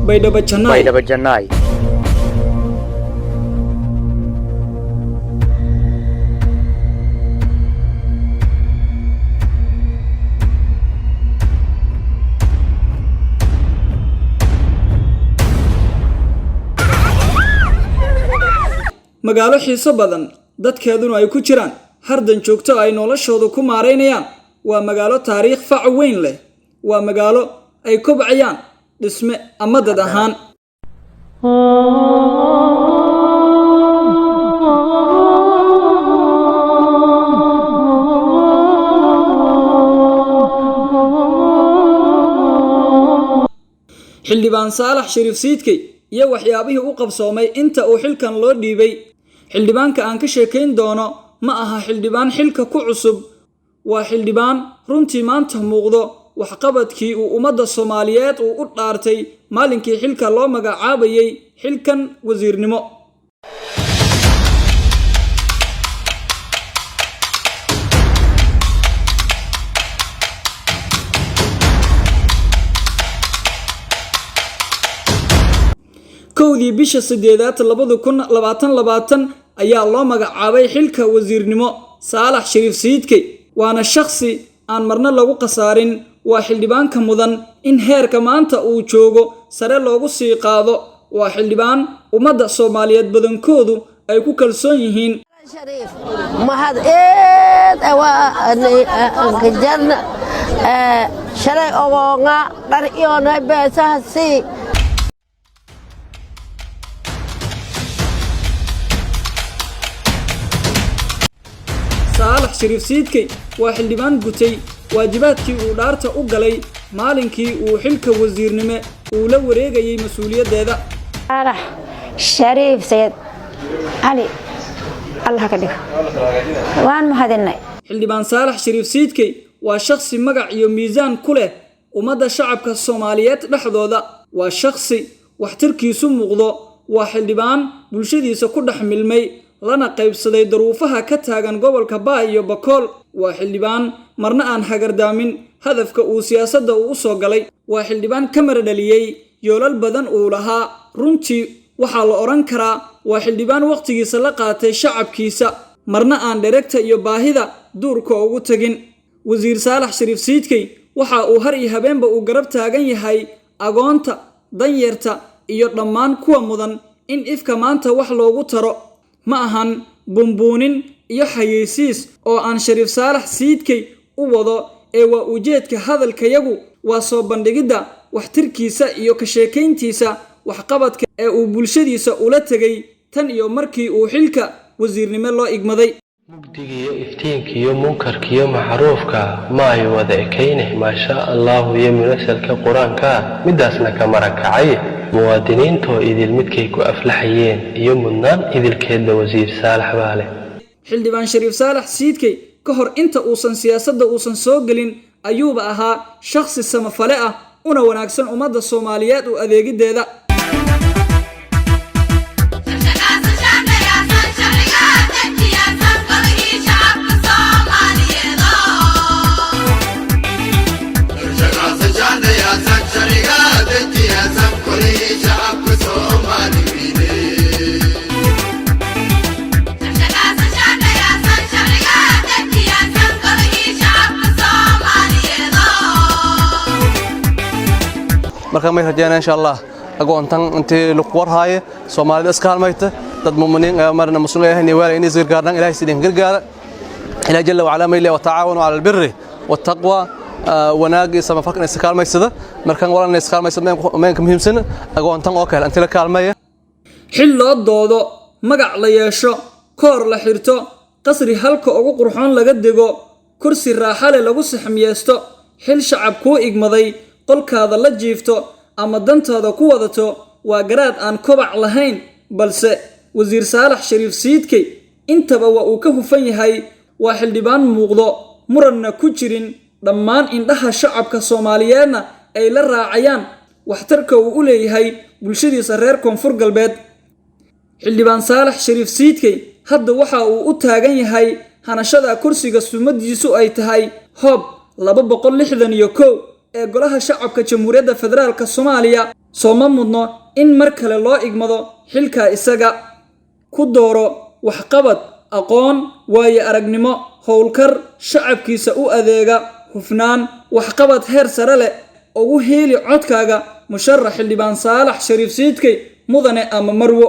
Baydhabo Janay. magaalo xiiso badan dadkeeduna ay ku jiraan hardan joogto ay noloshooda ku maareynayaan waa magaalo taariikh fac weyn leh waa magaalo ay kobcayaan dhisme ama dad ahaan xildhibaan Saalax Shariif Siidkey iyo waxyaabihii u qabsoomay inta uu xilkan loo dhiibay xildhibaanka aan ka sheekayn doono ma aha xildhibaan xilka ku cusub waa xildhibaan runtii maanta muuqdo waxqabadkii uu ummadda Soomaaliyeed u dhaartay maalinkii xilka loo magacaabayay xilkan wasiirnimo kowdii bisha 8 2022 ayaa loo magacaabay xilka wasiirnimo Saalax Shariif Siidkey waana shakhsi aan marna lagu qasaarin waa xildhibaanka mudan in heerka maanta uu joogo sare loogu sii qaado waa xildhibaan ummadda Soomaaliyeed badankoodu ay ku kalsoon yihiin Shariif mahad gajarna shalay ogoonga dhar iyoona beesahasi Saalax Shariif Siidkey waa xildhibaan gutay waajibaadkii uu dhaarta u galay maalinkii uu xilka wasiirnimo uu la wareegayay mas'uuliyadeeda Saalax Shariif Sayid Ali Allah ka dhigo waan mahadinay xildhibaan Saalax Shariif Siidkey waa shakhsi magac iyo miisaan ku leh ummadda shacabka Soomaaliyeed dhaxdooda waa shakhsi waxtarkiisu muuqdo waa xildhibaan bulshadiisa ku dhaxmilmay lana qaybsaday daruufaha ka taagan gobolka Baa iyo Bakool waa xildhibaan marna aan hagardaamin hadafka uu siyaasadda u soo galay waa xildhibaan kamar dhaliyay yoolal badan uu lahaa runtii waxa la oran karaa waa xildhibaan waqtigiisa la qaatay shacabkiisa marna aan dheregta iyo baahida duurka ugu tagin wasiir Saalax Shariif Siidkey waxa uu har iyo habeenba uu garab taagan yahay agoonta danyarta iyo dhammaan kuwa mudan in ifka maanta wax loogu taro ma ahan bumbuunin iyo xayeysiis oo aan Shariif Saalax Siidkey u wado ee waa ujeedka hadalkayagu waa soo bandhigida waxtirkiisa iyo ka sheekayntiisa waxqabadka ee uu bulshadiisa ula tagay tan iyo markii uu xilka wasiirnimo loo igmaday mugdigiyo iftiinkiyo munkarkiyo maxruufka ma ay wada ekeynay ma sha Allah iyo munasalka quraanka midaasna ka marakacay muwaadiniinto idil midkay ku aflaxayeen iyo mudnaan idilkeeda wasiir Saalax baale xildhibaan Shariif Saalax Siidkey ka hor inta uusan siyaasadda uusan soo galin ayuuba ahaa shakhsi samafale ah una wanaagsan ummadda Soomaaliyeed u adeegideeda marka ma rajayna insha Allah agoontan intii lagu warhaayo Soomaalida iska halmayta dad muuminiin marna mas'uuliyiin wala inay sir gaarnaan Ilaahay sideen gargaara Ilaahay jalla wa ala mayli wa taawunu ala albirri wat taqwa wanaagi sama farqan iska halmaysada markan wala iska halmaysada meenka muhiimsan agoontan oo kale intii la kaalmaya xil loo doodo magac la yeesho koor la xirto qasri halka ugu qurxoon laga digo kursi raaxo leh lagu saxmiyeesto xil shacab ku igmaday qolkaada la jiifto ama dantaada ku wadato waa garaad aan kobac lahayn balse wasiir Saalax Shariif Siidkey intaba waa uu ka hufan yahay waa xildhibaan muuqdo muranna ku jirin dhammaan indhaha shacabka Soomaaliyeedna ay la raacayaan waxtarka uu u leeyahay bulshadiisa reer Koonfur Galbeed xildhibaan Saalax Shariif Siidkey hadda waxa uu u taagan yahay hanashada kursiga sumadiisu ay tahay hoob 261 ee golaha shacabka Jamhuuriyadda Federaalka Soomaaliya sooma mudno in mar kale loo igmado xilka isaga ku dooro waxqabad aqoon waayo aragnimo howlkar shacabkiisa u adeega hufnaan waxqabad heer sare leh ugu heeli codkaaga musharax xildhibaan Saalax Shariif Siidkey mudane ama marwo